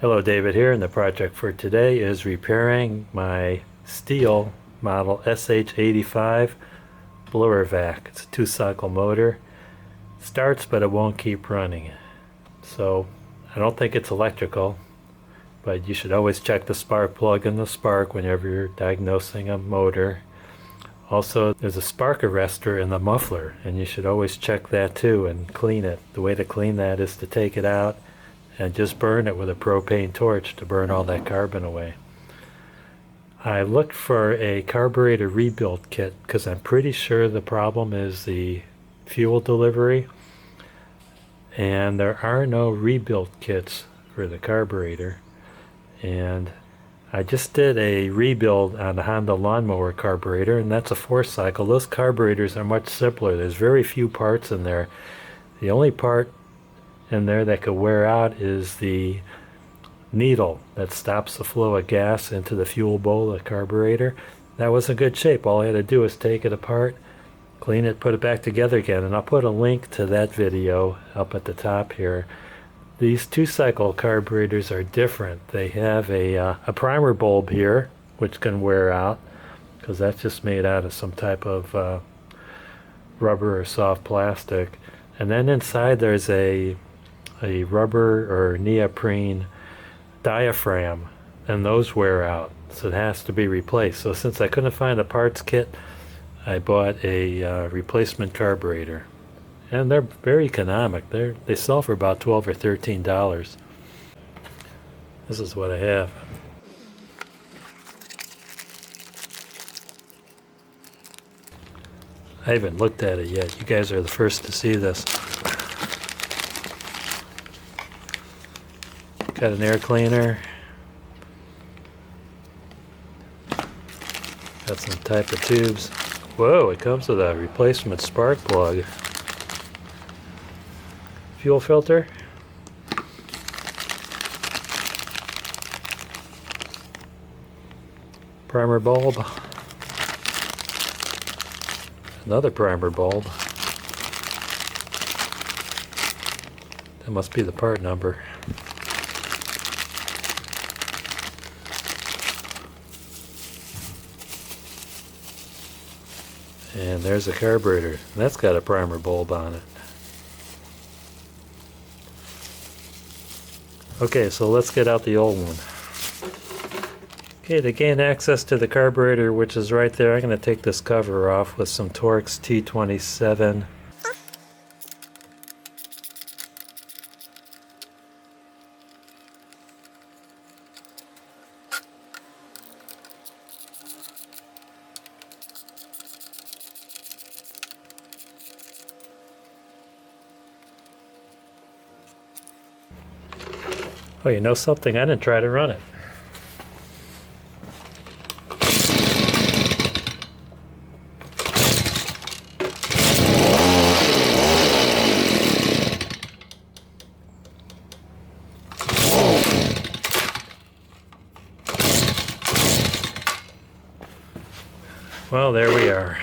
Hello, David here, and the project for today is repairing my Stihl model SH85 blower vac. It's a 2-cycle motor. Starts, but it won't keep running. So I don't think it's electrical, but you should always check the spark plug and the spark whenever you're diagnosing a motor. Also, there's a spark arrestor in the muffler, and you should always check that too and clean it. The way to clean that is to take it out and just burn it with a propane torch to burn all that carbon away. I looked for a carburetor rebuild kit because I'm pretty sure the problem is the fuel delivery, and there are no rebuild kits for the carburetor. And I just did a rebuild on the Honda lawnmower carburetor, and that's a 4-cycle. Those carburetors are much simpler. There's very few parts in there. The only part in there that could wear out is the needle that stops the flow of gas into the fuel bowl of the carburetor. That was in good shape. All I had to do was take it apart, clean it, put it back together again, and I'll put a link to that video up at the top here. These 2-cycle carburetors are different. They have a primer bulb here, which can wear out because that's just made out of some type of rubber or soft plastic. And then inside there's a rubber or neoprene diaphragm, and those wear out, so it has to be replaced. So since I couldn't find a parts kit, I bought a replacement carburetor, and they're very economic. They sell for about $12 or $13. This is what I have. I haven't looked at it yet. You guys are the first to see this. Got an air cleaner. Got some type of tubes. Whoa, it comes with a replacement spark plug. Fuel filter. Primer bulb. Another primer bulb. That must be the part number. And there's a carburetor. That's got a primer bulb on it. Okay, so let's get out the old one. Okay, to gain access to the carburetor, which is right there, I'm going to take this cover off with some Torx T27. Oh, you know something? I didn't try to run it. Well, there we are.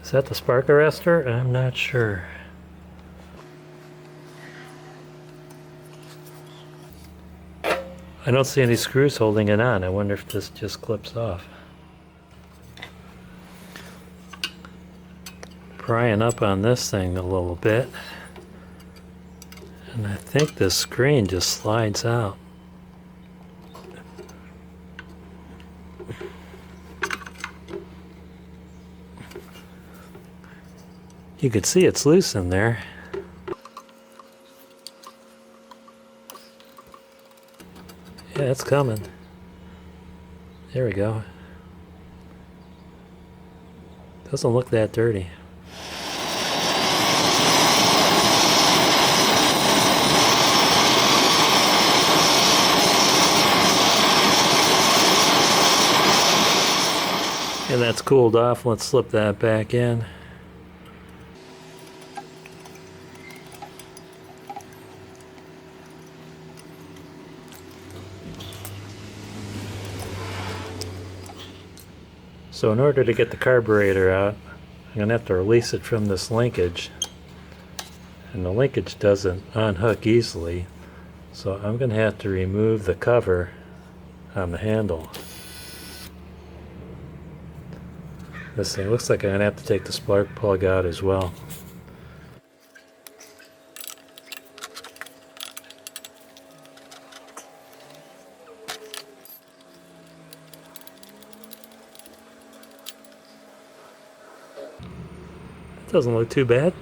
Is that the spark arrestor? I'm not sure. I don't see any screws holding it on. I wonder if this just clips off. Prying up on this thing a little bit, and I think the screen just slides out. You can see it's loose in there. Yeah, it's coming. There we go. Doesn't look that dirty. And that's cooled off. Let's slip that back in. So in order to get the carburetor out, I'm going to have to release it from this linkage. And the linkage doesn't unhook easily, so I'm going to have to remove the cover on the handle. This thing looks like I'm going to have to take the spark plug out as well. It doesn't look too bad.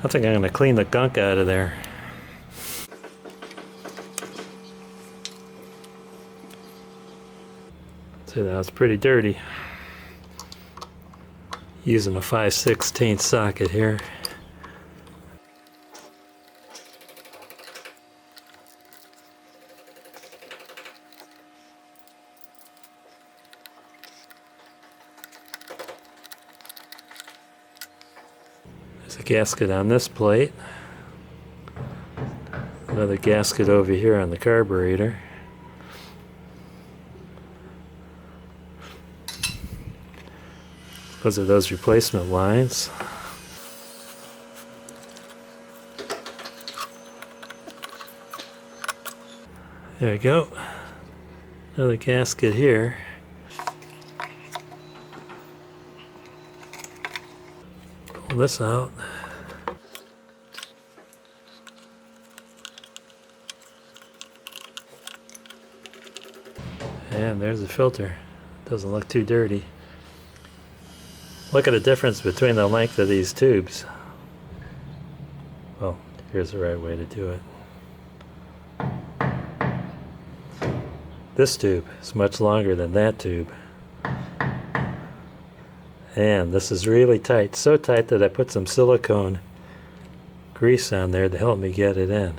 I think I'm going to clean the gunk out of there. See, that was pretty dirty. Using a 5/16 socket here. There's a gasket on this plate. Another gasket over here on the carburetor. Those are those replacement lines. There we go. Another gasket here. Pull this out. And there's the filter. Doesn't look too dirty. Look at the difference between the length of these tubes. Well, here's the right way to do it. This tube is much longer than that tube. And this is really tight. So tight that I put some silicone grease on there to help me get it in.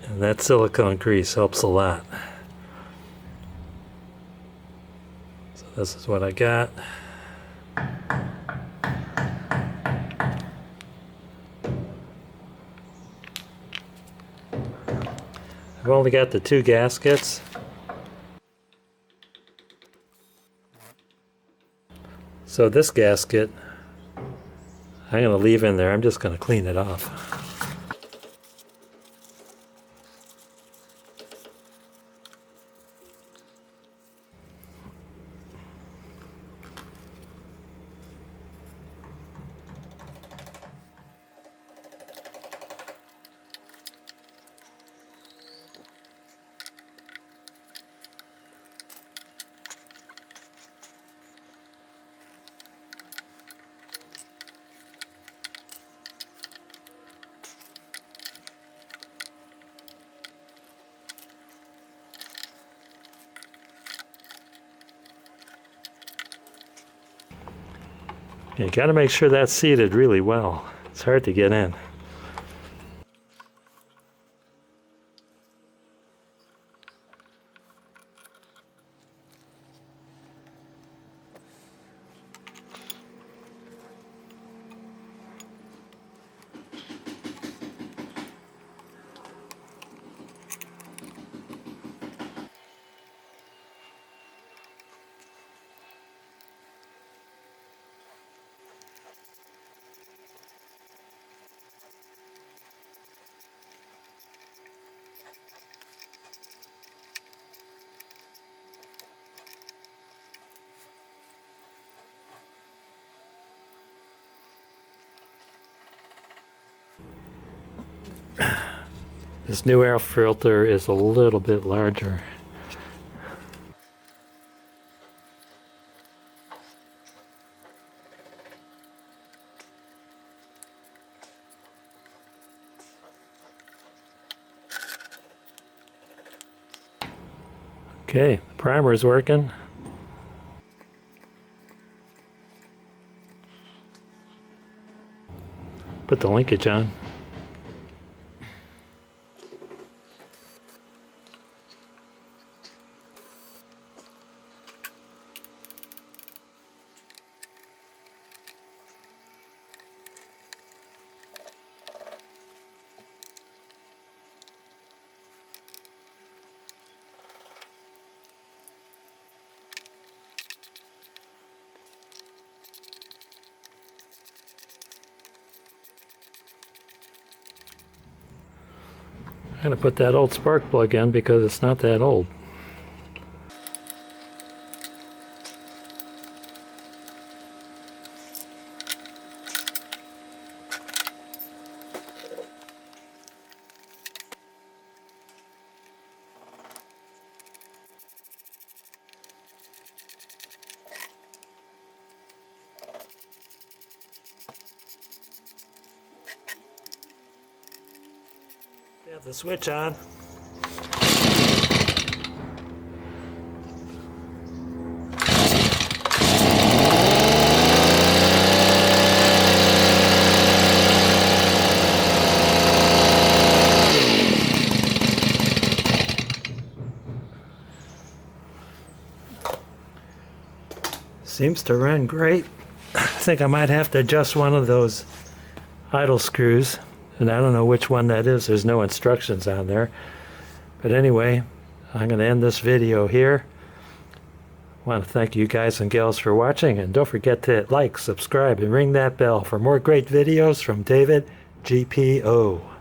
And that silicone grease helps a lot. So this is what I got. I've only got the 2 gaskets. So this gasket, I'm going to leave in there. I'm just going to clean it off. You got to make sure that's seated really well. It's hard to get in. This new air filter is a little bit larger. Okay, the primer's working. Put the linkage on. I'm going to put that old spark plug in because it's not that old. Have the switch on. Seems to run great. I think I might have to adjust one of those idle screws, and I don't know which one that is. There's no instructions on there. But anyway, I'm going to end this video here. I want to thank you guys and gals for watching, and don't forget to hit like, subscribe, and ring that bell for more great videos from David GPO.